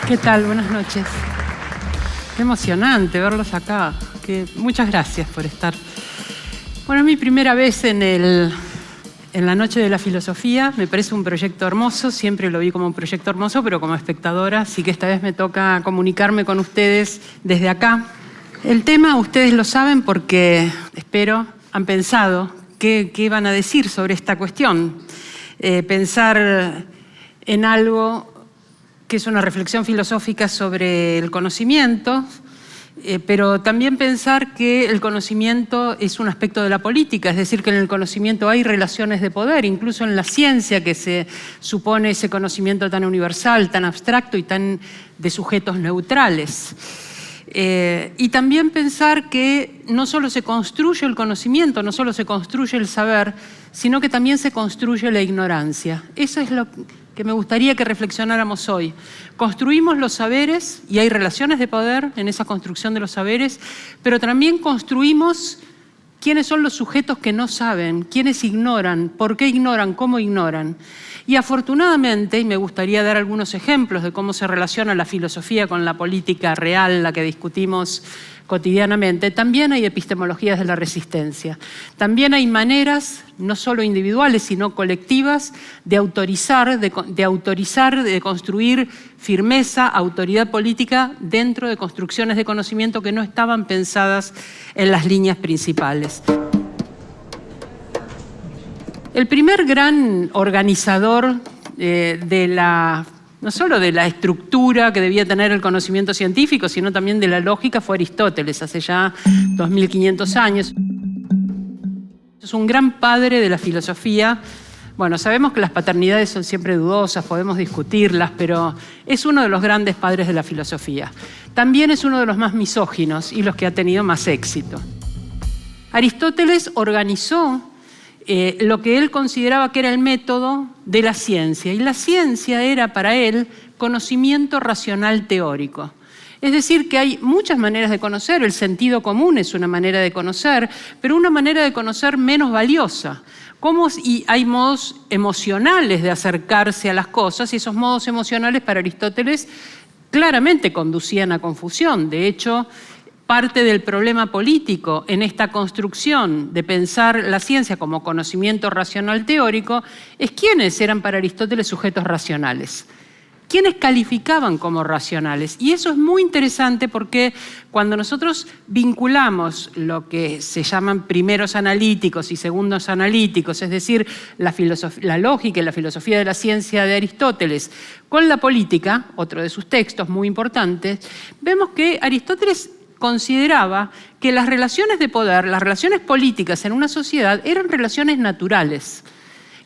¿Qué tal? Buenas noches. Qué emocionante verlos acá. Muchas gracias por estar. Bueno, es mi primera vez en la Noche de la Filosofía. Me parece un proyecto hermoso. Siempre lo vi como un proyecto hermoso, pero como espectadora. Así que esta vez me toca comunicarme con ustedes desde acá. El tema, ustedes lo saben porque, espero, han pensado qué van a decir sobre esta cuestión. Pensar en algo que es una reflexión filosófica sobre el conocimiento, pero también pensar que el conocimiento es un aspecto de la política, es decir, que en el conocimiento hay relaciones de poder, incluso en la ciencia, que se supone ese conocimiento tan universal, tan abstracto y tan de sujetos neutrales. Y también pensar que no solo se construye el conocimiento, no solo se construye el saber, sino que también se construye la ignorancia. Eso es lo que me gustaría que reflexionáramos hoy. Construimos los saberes y hay relaciones de poder en esa construcción de los saberes, pero también construimos quiénes son los sujetos que no saben, quiénes ignoran, por qué ignoran, cómo ignoran. Y afortunadamente, y me gustaría dar algunos ejemplos de cómo se relaciona la filosofía con la política real, la que discutimos cotidianamente, también hay epistemologías de la resistencia. También hay maneras, no solo individuales, sino colectivas, de autorizar, de construir firmeza, autoridad política dentro de construcciones de conocimiento que no estaban pensadas en las líneas principales. El primer gran organizador no solo de la estructura que debía tener el conocimiento científico, sino también de la lógica, fue Aristóteles, hace ya 2500 años. Es un gran padre de la filosofía. Bueno, sabemos que las paternidades son siempre dudosas, podemos discutirlas, pero es uno de los grandes padres de la filosofía. También es uno de los más misóginos y los que ha tenido más éxito. Aristóteles organizó lo que él consideraba que era el método de la ciencia. Y la ciencia era para él conocimiento racional teórico. Es decir, que hay muchas maneras de conocer. El sentido común es una manera de conocer, pero una manera de conocer menos valiosa. Y hay modos emocionales de acercarse a las cosas, y esos modos emocionales para Aristóteles claramente conducían a confusión. De hecho, parte del problema político en esta construcción de pensar la ciencia como conocimiento racional teórico es quiénes eran para Aristóteles sujetos racionales, quiénes calificaban como racionales. Y eso es muy interesante porque cuando nosotros vinculamos lo que se llaman primeros analíticos y segundos analíticos, es decir, la lógica y la filosofía de la ciencia de Aristóteles con la política, otro de sus textos muy importantes, vemos que Aristóteles consideraba que las relaciones de poder, las relaciones políticas en una sociedad eran relaciones naturales,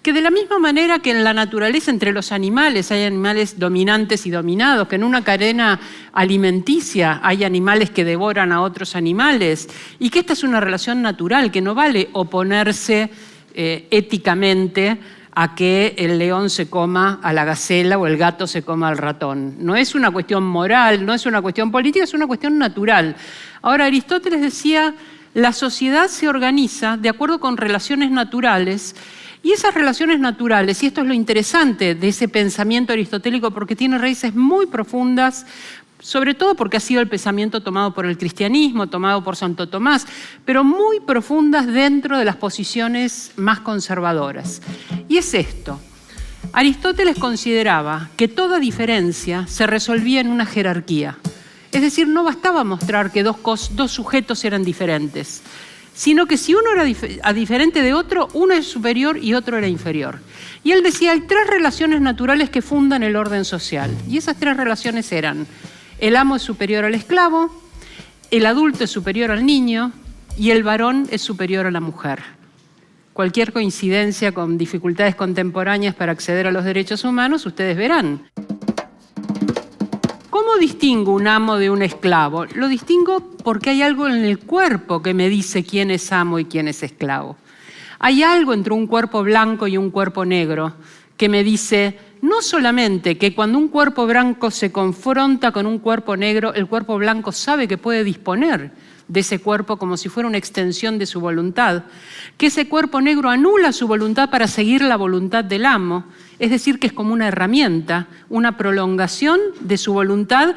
que de la misma manera que en la naturaleza entre los animales hay animales dominantes y dominados, que en una cadena alimenticia hay animales que devoran a otros animales, y que esta es una relación natural, que no vale oponerse éticamente a que el león se coma a la gacela o el gato se coma al ratón. No es una cuestión moral, no es una cuestión política, es una cuestión natural. Ahora, Aristóteles decía, la sociedad se organiza de acuerdo con relaciones naturales, y esas relaciones naturales, y esto es lo interesante de ese pensamiento aristotélico porque tiene raíces muy profundas, sobre todo porque ha sido el pensamiento tomado por el cristianismo, tomado por Santo Tomás, pero muy profundas dentro de las posiciones más conservadoras. Y es esto. Aristóteles consideraba que toda diferencia se resolvía en una jerarquía. Es decir, no bastaba mostrar que dos sujetos eran diferentes, sino que si uno era diferente de otro, uno es superior y otro era inferior. Y él decía, hay tres relaciones naturales que fundan el orden social. Y esas tres relaciones eran: el amo es superior al esclavo, el adulto es superior al niño y el varón es superior a la mujer. Cualquier coincidencia con dificultades contemporáneas para acceder a los derechos humanos, ustedes verán. ¿Cómo distingo un amo de un esclavo? Lo distingo porque hay algo en el cuerpo que me dice quién es amo y quién es esclavo. Hay algo entre un cuerpo blanco y un cuerpo negro que me dice no solamente que cuando un cuerpo blanco se confronta con un cuerpo negro, el cuerpo blanco sabe que puede disponer de ese cuerpo como si fuera una extensión de su voluntad, que ese cuerpo negro anula su voluntad para seguir la voluntad del amo, es decir, que es como una herramienta, una prolongación de su voluntad.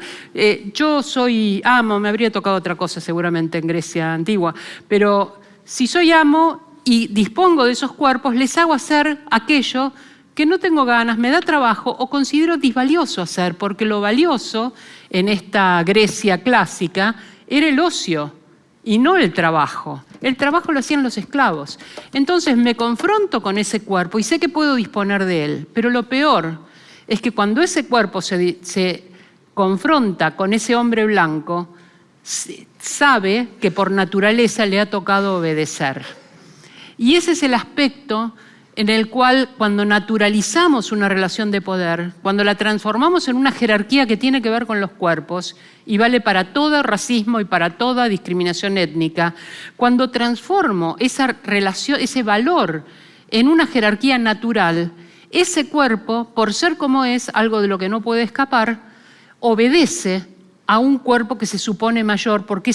Yo soy amo, me habría tocado otra cosa seguramente en Grecia antigua, pero si soy amo y dispongo de esos cuerpos, les hago hacer aquello que no tengo ganas, me da trabajo o considero disvalioso hacer, porque lo valioso en esta Grecia clásica era el ocio y no el trabajo. El trabajo lo hacían los esclavos. Entonces me confronto con ese cuerpo y sé que puedo disponer de él, pero lo peor es que cuando ese cuerpo se confronta con ese hombre blanco, sabe que por naturaleza le ha tocado obedecer. Y ese es el aspecto en el cual, cuando naturalizamos una relación de poder, cuando la transformamos en una jerarquía que tiene que ver con los cuerpos y vale para todo racismo y para toda discriminación étnica, cuando transformo esa relación, ese valor en una jerarquía natural, ese cuerpo, por ser como es, algo de lo que no puede escapar, obedece a un cuerpo que se supone mayor porque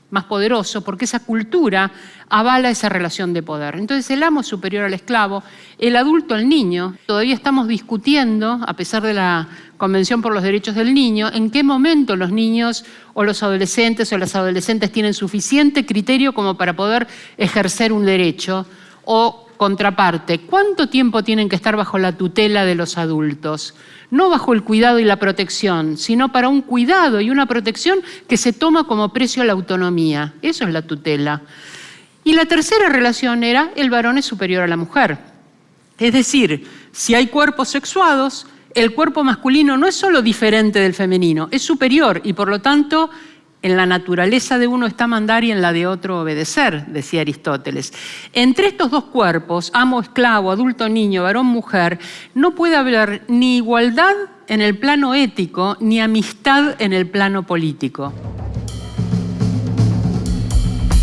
más poderoso, porque esa cultura avala esa relación de poder. Entonces el amo es superior al esclavo, el adulto al niño. Todavía estamos discutiendo, a pesar de la Convención por los Derechos del Niño, en qué momento los niños o los adolescentes o las adolescentes tienen suficiente criterio como para poder ejercer un derecho, o contraparte, ¿cuánto tiempo tienen que estar bajo la tutela de los adultos? No bajo el cuidado y la protección, sino para un cuidado y una protección que se toma como precio a la autonomía. Eso es la tutela. Y la tercera relación era el varón es superior a la mujer. Es decir, si hay cuerpos sexuados, el cuerpo masculino no es solo diferente del femenino, es superior y por lo tanto en la naturaleza de uno está mandar y en la de otro obedecer, decía Aristóteles. Entre estos dos cuerpos, amo-esclavo, adulto-niño, varón-mujer, no puede haber ni igualdad en el plano ético ni amistad en el plano político.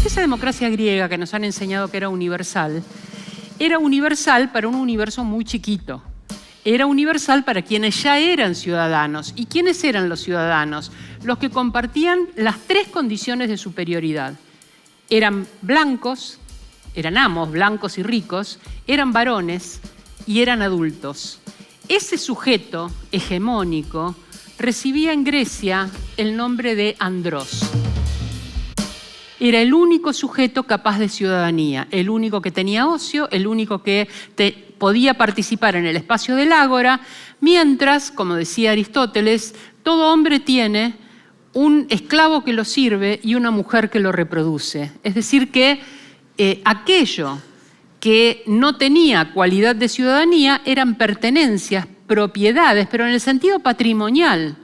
Esa democracia griega que nos han enseñado que era universal para un universo muy chiquito. Era universal para quienes ya eran ciudadanos. ¿Y quiénes eran los ciudadanos? Los que compartían las tres condiciones de superioridad. Eran blancos, eran amos, blancos y ricos, eran varones y eran adultos. Ese sujeto hegemónico recibía en Grecia el nombre de andrós. Era el único sujeto capaz de ciudadanía, el único que tenía ocio, el único que podía participar en el espacio del ágora, mientras, como decía Aristóteles, todo hombre tiene un esclavo que lo sirve y una mujer que lo reproduce. Es decir, que aquello que no tenía cualidad de ciudadanía eran pertenencias, propiedades, pero en el sentido patrimonial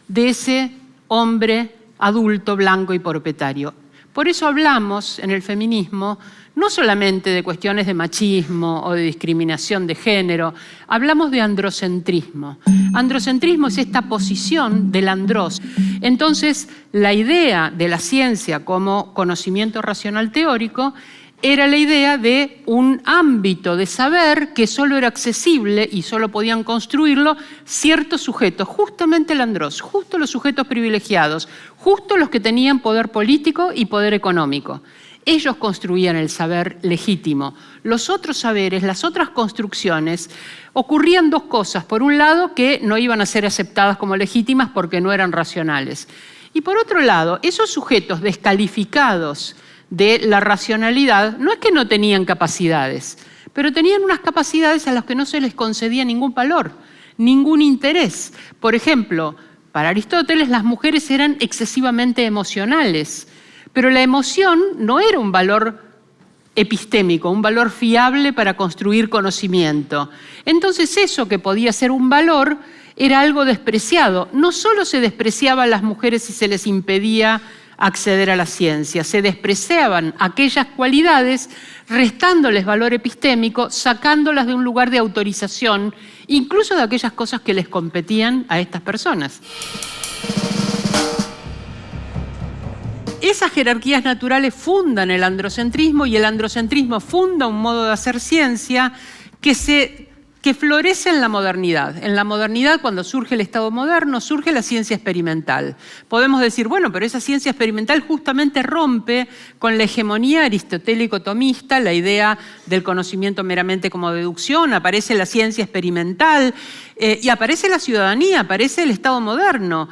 de ese hombre adulto, blanco y propietario. Por eso hablamos en el feminismo no solamente de cuestiones de machismo o de discriminación de género, hablamos de androcentrismo. Androcentrismo es esta posición del andrós. Entonces, la idea de la ciencia como conocimiento racional teórico era la idea de un ámbito de saber que solo era accesible y solo podían construirlo ciertos sujetos, justamente el andrós, justo los sujetos privilegiados, justo los que tenían poder político y poder económico. Ellos construían el saber legítimo. Los otros saberes, las otras construcciones, ocurrían dos cosas. Por un lado, que no iban a ser aceptadas como legítimas porque no eran racionales. Y por otro lado, esos sujetos descalificados de la racionalidad no es que no tenían capacidades, pero tenían unas capacidades a las que no se les concedía ningún valor, ningún interés. Por ejemplo, para Aristóteles las mujeres eran excesivamente emocionales, pero la emoción no era un valor epistémico, un valor fiable para construir conocimiento. Entonces eso que podía ser un valor era algo despreciado. No solo se despreciaba a las mujeres si se les impedía acceder a la ciencia, se despreciaban aquellas cualidades restándoles valor epistémico, sacándolas de un lugar de autorización, incluso de aquellas cosas que les competían a estas personas. Esas jerarquías naturales fundan el androcentrismo y el androcentrismo funda un modo de hacer ciencia que se que florece en la modernidad. En la modernidad, cuando surge el Estado moderno, surge la ciencia experimental. Podemos decir, bueno, pero esa ciencia experimental justamente rompe con la hegemonía aristotélico-tomista, la idea del conocimiento meramente como deducción, aparece la ciencia experimental y aparece la ciudadanía, aparece el Estado moderno.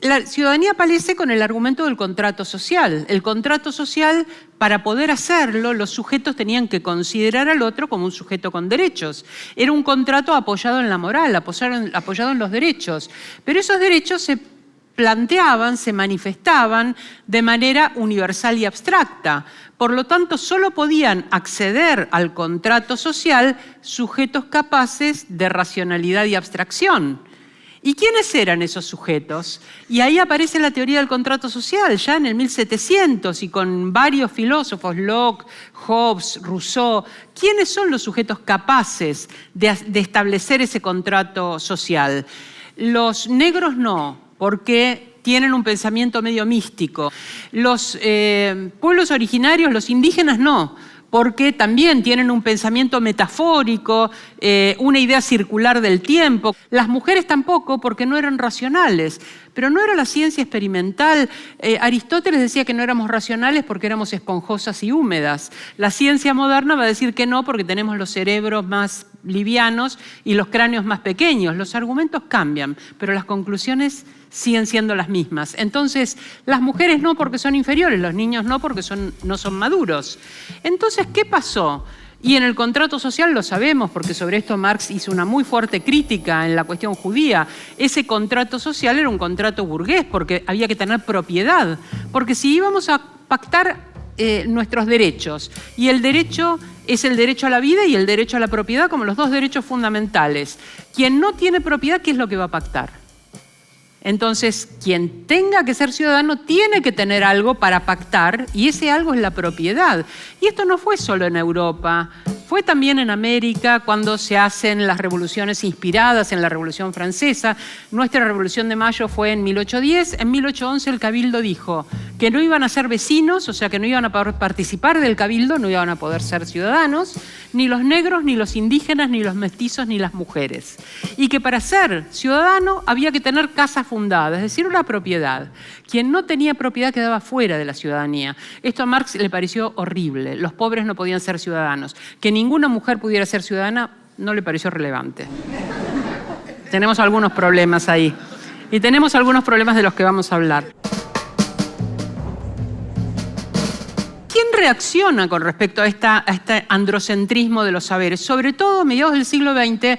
La ciudadanía aparece con el argumento del contrato social. El contrato social, para poder hacerlo, los sujetos tenían que considerar al otro como un sujeto con derechos. Era un contrato apoyado en la moral, apoyado en los derechos. Pero esos derechos se planteaban, se manifestaban de manera universal y abstracta. Por lo tanto, solo podían acceder al contrato social sujetos capaces de racionalidad y abstracción. ¿Y quiénes eran esos sujetos? Y ahí aparece la teoría del contrato social, ya en el 1700, y con varios filósofos, Locke, Hobbes, Rousseau. ¿Quiénes son los sujetos capaces de establecer ese contrato social? Los negros no, porque tienen un pensamiento medio místico. Los pueblos originarios, los indígenas no, porque también tienen un pensamiento metafórico, una idea circular del tiempo. Las mujeres tampoco, porque no eran racionales. Pero no era la ciencia experimental. Aristóteles decía que no éramos racionales porque éramos esponjosas y húmedas. La ciencia moderna va a decir que no, porque tenemos los cerebros más livianos y los cráneos más pequeños. Los argumentos cambian, pero las conclusiones siguen siendo las mismas. Entonces, las mujeres no porque son inferiores, los niños no porque no son maduros. Entonces, ¿qué pasó? Y en el contrato social lo sabemos, porque sobre esto Marx hizo una muy fuerte crítica en la cuestión judía. Ese contrato social era un contrato burgués, porque había que tener propiedad. Porque si íbamos a pactar nuestros derechos, y el derecho es el derecho a la vida y el derecho a la propiedad como los dos derechos fundamentales. Quien no tiene propiedad, ¿qué es lo que va a pactar? Entonces, quien tenga que ser ciudadano tiene que tener algo para pactar, y ese algo es la propiedad. Y esto no fue solo en Europa, fue también en América cuando se hacen las revoluciones inspiradas en la Revolución Francesa. Nuestra Revolución de Mayo fue en 1810. En 1811 el Cabildo dijo que no iban a ser vecinos, o sea que no iban a poder participar del Cabildo, no iban a poder ser ciudadanos, ni los negros, ni los indígenas, ni los mestizos, ni las mujeres. Y que para ser ciudadano había que tener casa fundada, es decir, una propiedad. Quien no tenía propiedad quedaba fuera de la ciudadanía. Esto a Marx le pareció horrible. Los pobres no podían ser ciudadanos. Que ninguna mujer pudiera ser ciudadana no le pareció relevante. Tenemos algunos problemas ahí. Y tenemos algunos problemas de los que vamos a hablar. ¿Quién reacciona con respecto a este androcentrismo de los saberes? Sobre todo a mediados del siglo XX,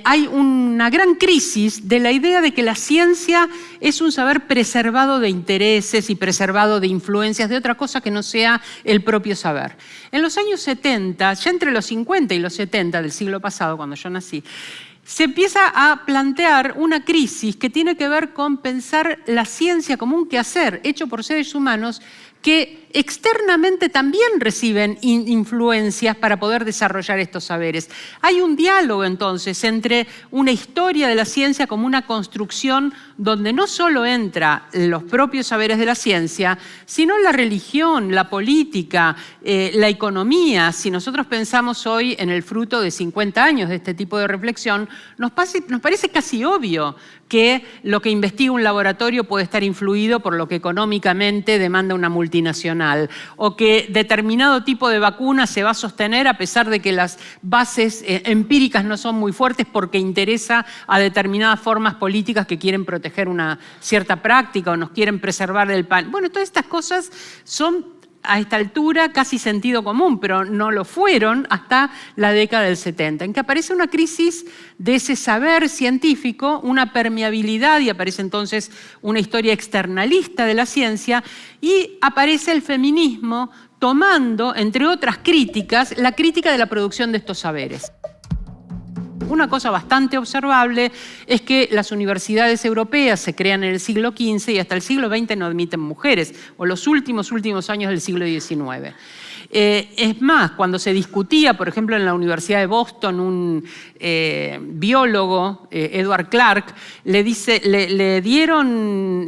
hay una gran crisis de la idea de que la ciencia es un saber preservado de intereses y preservado de influencias de otra cosa que no sea el propio saber. En los años 70, ya entre los 50 y los 70 del siglo pasado, cuando yo nací, se empieza a plantear una crisis que tiene que ver con pensar la ciencia como un quehacer hecho por seres humanos que externamente también reciben influencias para poder desarrollar estos saberes. Hay un diálogo entonces entre una historia de la ciencia como una construcción donde no solo entra los propios saberes de la ciencia, sino la religión, la política, la economía. Si nosotros pensamos hoy en el fruto de 50 años de este tipo de reflexión, nos parece casi obvio que lo que investiga un laboratorio puede estar influido por lo que económicamente demanda una multinacional, o que determinado tipo de vacuna se va a sostener a pesar de que las bases empíricas no son muy fuertes porque interesa a determinadas formas políticas que quieren proteger una cierta práctica o nos quieren preservar del pan. Bueno, todas estas cosas son a esta altura casi sentido común, pero no lo fueron hasta la década del 70, en que aparece una crisis de ese saber científico, una permeabilidad, y aparece entonces una historia externalista de la ciencia, y aparece el feminismo tomando, entre otras críticas, la crítica de la producción de estos saberes. Una cosa bastante observable es que las universidades europeas se crean en el siglo XV y hasta el siglo XX no admiten mujeres, o los últimos años del siglo XIX. Es más, cuando se discutía, por ejemplo, en la Universidad de Boston, un biólogo, Edward Clark, le pidieron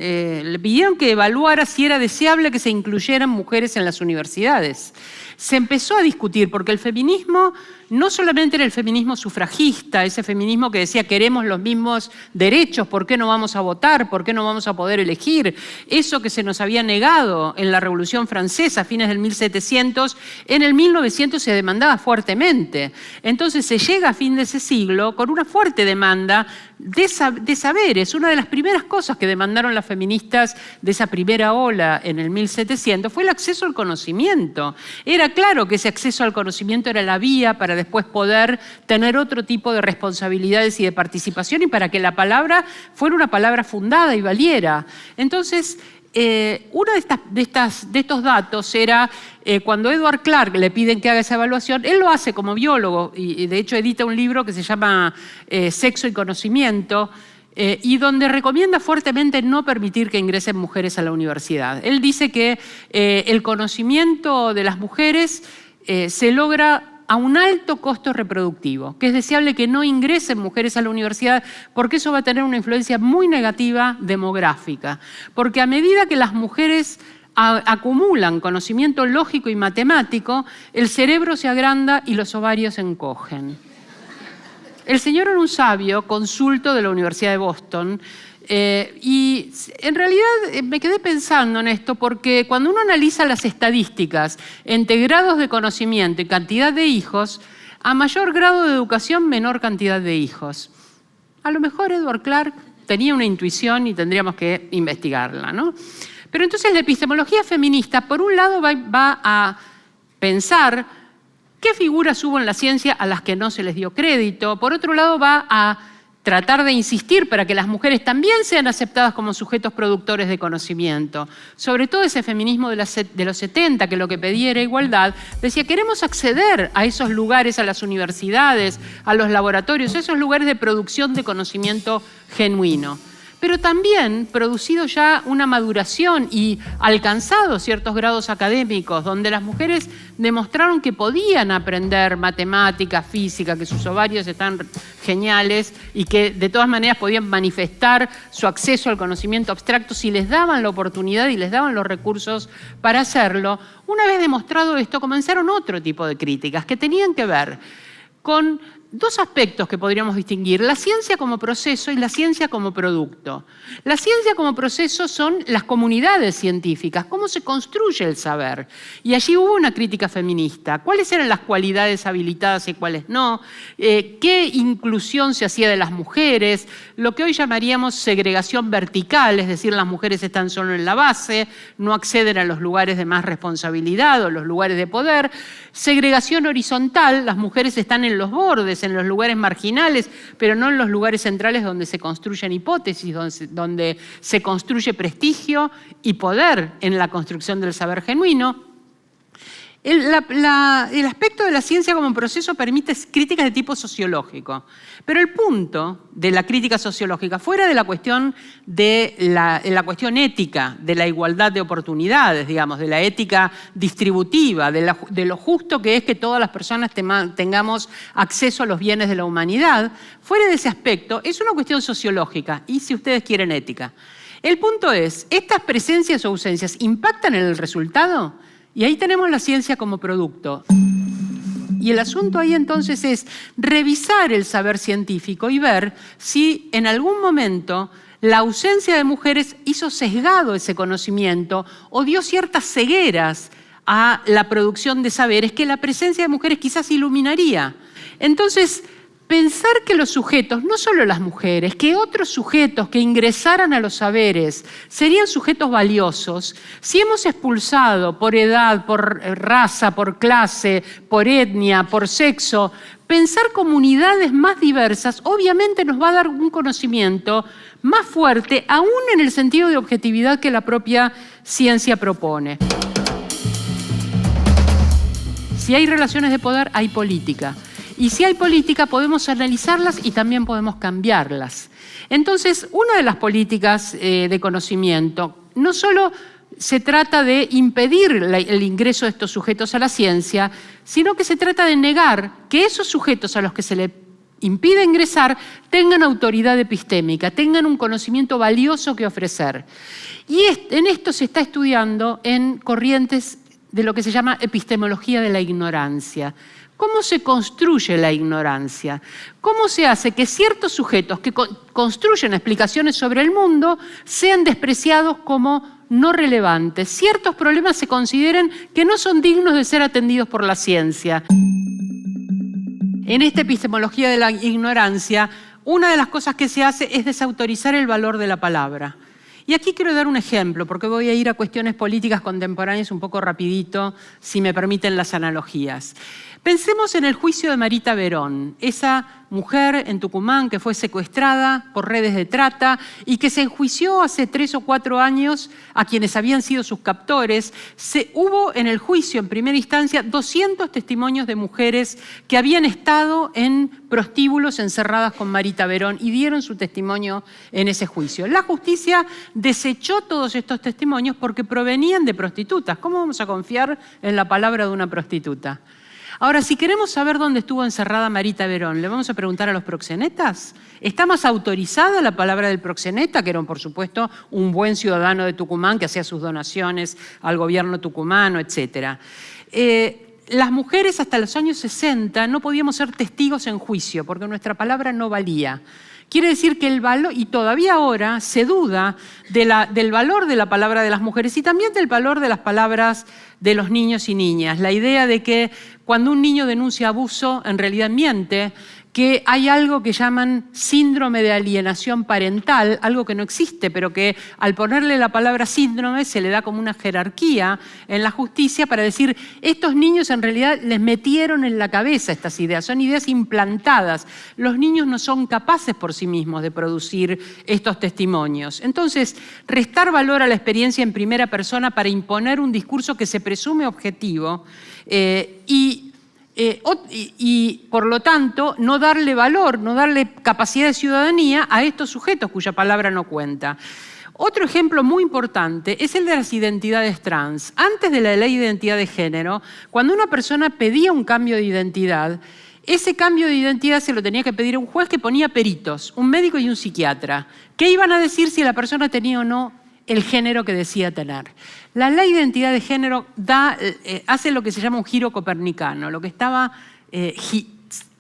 que evaluara si era deseable que se incluyeran mujeres en las universidades. se empezó a discutir, porque el feminismo no solamente era el feminismo sufragista, ese feminismo que decía queremos los mismos derechos, ¿por qué no vamos a votar? ¿Por qué no vamos a poder elegir? Eso que se nos había negado en la Revolución Francesa a fines del 1700, en el 1900 se demandaba fuertemente. Entonces se llega a fin de ese siglo con una fuerte demanda de saberes. Una de las primeras cosas que demandaron las feministas de esa primera ola en el 1700 fue el acceso al conocimiento. Era claro que ese acceso al conocimiento era la vía para después poder tener otro tipo de responsabilidades y de participación y para que la palabra fuera una palabra fundada y valiera. Entonces, uno de estos datos era cuando Edward Clarke le piden que haga esa evaluación, él lo hace como biólogo y de hecho edita un libro que se llama Sexo y Conocimiento, y donde recomienda fuertemente no permitir que ingresen mujeres a la universidad. Él dice que el conocimiento de las mujeres se logra a un alto costo reproductivo, que es deseable que no ingresen mujeres a la universidad porque eso va a tener una influencia muy negativa demográfica. Porque a medida que las mujeres acumulan conocimiento lógico y matemático, el cerebro se agranda y los ovarios se encogen. El señor era un sabio, consulto de la Universidad de Boston, y en realidad me quedé pensando en esto porque cuando uno analiza las estadísticas entre grados de conocimiento y cantidad de hijos, a mayor grado de educación, menor cantidad de hijos. A lo mejor Edward Clarke tenía una intuición y tendríamos que investigarla, ¿no? Pero entonces la epistemología feminista, por un lado, va a pensar qué figuras hubo en la ciencia a las que no se les dio crédito, por otro lado va a tratar de insistir para que las mujeres también sean aceptadas como sujetos productores de conocimiento. Sobre todo ese feminismo de los 70, que lo que pedía era igualdad, decía queremos acceder a esos lugares, a las universidades, a los laboratorios, a esos lugares de producción de conocimiento genuino. Pero también producido ya una maduración y alcanzado ciertos grados académicos, donde las mujeres demostraron que podían aprender matemática, física, que sus ovarios están geniales y que de todas maneras podían manifestar su acceso al conocimiento abstracto si les daban la oportunidad y les daban los recursos para hacerlo. Una vez demostrado esto, comenzaron otro tipo de críticas que tenían que ver con dos aspectos que podríamos distinguir, la ciencia como proceso y la ciencia como producto. La ciencia como proceso son las comunidades científicas, cómo se construye el saber. Y allí hubo una crítica feminista. ¿Cuáles eran las cualidades habilitadas y cuáles no? ¿Qué inclusión se hacía de las mujeres? Lo que hoy llamaríamos segregación vertical, es decir, las mujeres están solo en la base, no acceden a los lugares de más responsabilidad o los lugares de poder. Segregación horizontal, las mujeres están en los bordes, en los lugares marginales, pero no en los lugares centrales donde se construyen hipótesis, donde se construye prestigio y poder en la construcción del saber genuino. El aspecto de la ciencia como proceso permite críticas de tipo sociológico, pero el punto de la crítica sociológica, fuera de la cuestión la cuestión ética, de la igualdad de oportunidades, digamos, de la ética distributiva, de lo justo que es que todas las personas tengamos acceso a los bienes de la humanidad, fuera de ese aspecto, es una cuestión sociológica y, si ustedes quieren, ética. El punto es, ¿estas presencias o ausencias impactan en el resultado? Y ahí tenemos la ciencia como producto. Y el asunto ahí entonces es revisar el saber científico y ver si en algún momento la ausencia de mujeres hizo sesgado ese conocimiento o dio ciertas cegueras a la producción de saberes que la presencia de mujeres quizás iluminaría. Entonces, pensar que los sujetos, no solo las mujeres, que otros sujetos que ingresaran a los saberes serían sujetos valiosos, si hemos expulsado por edad, por raza, por clase, por etnia, por sexo, pensar comunidades más diversas obviamente nos va a dar un conocimiento más fuerte, aún en el sentido de objetividad que la propia ciencia propone. Si hay relaciones de poder, hay política. Y si hay política, podemos analizarlas y también podemos cambiarlas. Entonces, una de las políticas de conocimiento no solo se trata de impedir el ingreso de estos sujetos a la ciencia, sino que se trata de negar que esos sujetos a los que se le impide ingresar tengan autoridad epistémica, tengan un conocimiento valioso que ofrecer. Y en esto se está estudiando en corrientes de lo que se llama epistemología de la ignorancia. ¿Cómo se construye la ignorancia? ¿Cómo se hace que ciertos sujetos que construyen explicaciones sobre el mundo sean despreciados como no relevantes? Ciertos problemas se consideren que no son dignos de ser atendidos por la ciencia. En esta epistemología de la ignorancia, una de las cosas que se hace es desautorizar el valor de la palabra. Y aquí quiero dar un ejemplo, porque voy a ir a cuestiones políticas contemporáneas un poco rapidito, si me permiten las analogías. Pensemos en el juicio de Marita Verón, esa mujer en Tucumán que fue secuestrada por redes de trata y que se enjuició hace 3 o 4 años a quienes habían sido sus captores. Hubo en el juicio, en primera instancia, 200 testimonios de mujeres que habían estado en prostíbulos encerradas con Marita Verón y dieron su testimonio en ese juicio. La justicia desechó todos estos testimonios porque provenían de prostitutas. ¿Cómo vamos a confiar en la palabra de una prostituta? Ahora, si queremos saber dónde estuvo encerrada Marita Verón, ¿le vamos a preguntar a los proxenetas? ¿Está más autorizada la palabra del proxeneta, que era, por supuesto, un buen ciudadano de Tucumán que hacía sus donaciones al gobierno tucumano, etcétera? Las mujeres hasta los años 60 no podíamos ser testigos en juicio porque nuestra palabra no valía. Quiere decir que el valor, y todavía ahora se duda del valor de la palabra de las mujeres y también del valor de las palabras de los niños y niñas. La idea de que cuando un niño denuncia abuso, en realidad miente, que hay algo que llaman síndrome de alienación parental, algo que no existe, pero que al ponerle la palabra síndrome se le da como una jerarquía en la justicia para decir, estos niños en realidad les metieron en la cabeza estas ideas, son ideas implantadas. Los niños no son capaces por sí mismos de producir estos testimonios. Entonces, restar valor a la experiencia en primera persona para imponer un discurso que se presume objetivo y por lo tanto no darle valor, no darle capacidad de ciudadanía a estos sujetos cuya palabra no cuenta. Otro ejemplo muy importante es el de las identidades trans. Antes de la ley de identidad de género, cuando una persona pedía un cambio de identidad, ese cambio de identidad se lo tenía que pedir a un juez que ponía peritos, un médico y un psiquiatra, que iban a decir si la persona tenía o no el género que decía tener. La ley de identidad de género hace lo que se llama un giro copernicano. Lo que estaba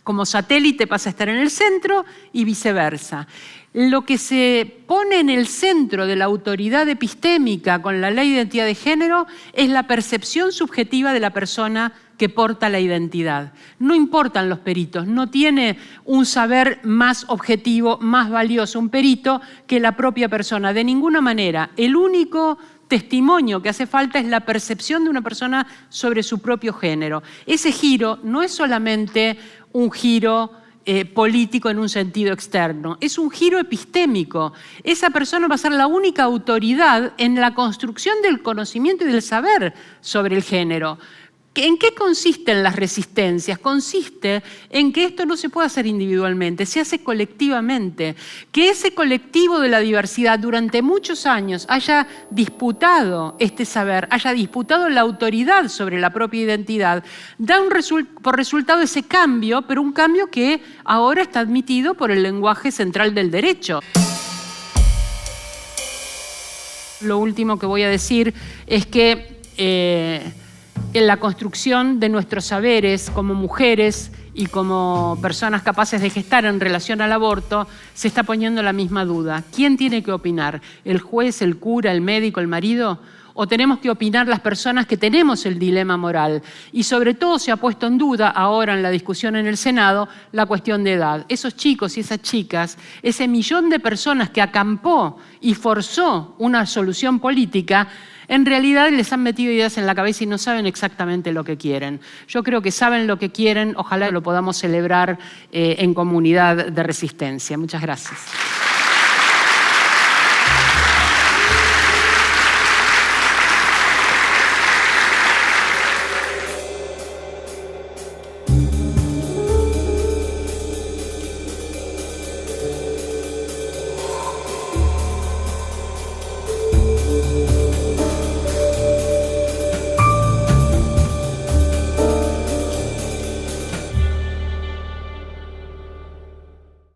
como satélite pasa a estar en el centro y viceversa. Lo que se pone en el centro de la autoridad epistémica con la ley de identidad de género es la percepción subjetiva de la persona que porta la identidad. No importan los peritos, no tiene un saber más objetivo, más valioso un perito que la propia persona. De ninguna manera. El único testimonio que hace falta es la percepción de una persona sobre su propio género. Ese giro no es solamente un giro político en un sentido externo, es un giro epistémico. Esa persona va a ser la única autoridad en la construcción del conocimiento y del saber sobre el género. ¿En qué consisten las resistencias? Consiste en que esto no se puede hacer individualmente, se hace colectivamente. Que ese colectivo de la diversidad durante muchos años haya disputado este saber, haya disputado la autoridad sobre la propia identidad, da por resultado ese cambio, pero un cambio que ahora está admitido por el lenguaje central del derecho. Lo último que voy a decir es que en la construcción de nuestros saberes como mujeres y como personas capaces de gestar en relación al aborto, se está poniendo la misma duda. ¿Quién tiene que opinar? ¿El juez, el cura, el médico, el marido? ¿O tenemos que opinar las personas que tenemos el dilema moral? Y sobre todo se ha puesto en duda ahora en la discusión en el Senado la cuestión de edad. Esos chicos y esas chicas, ese millón de personas que acampó y forzó una solución política, en realidad les han metido ideas en la cabeza y no saben exactamente lo que quieren. Yo creo que saben lo que quieren, ojalá lo podamos celebrar en comunidad de resistencia. Muchas gracias.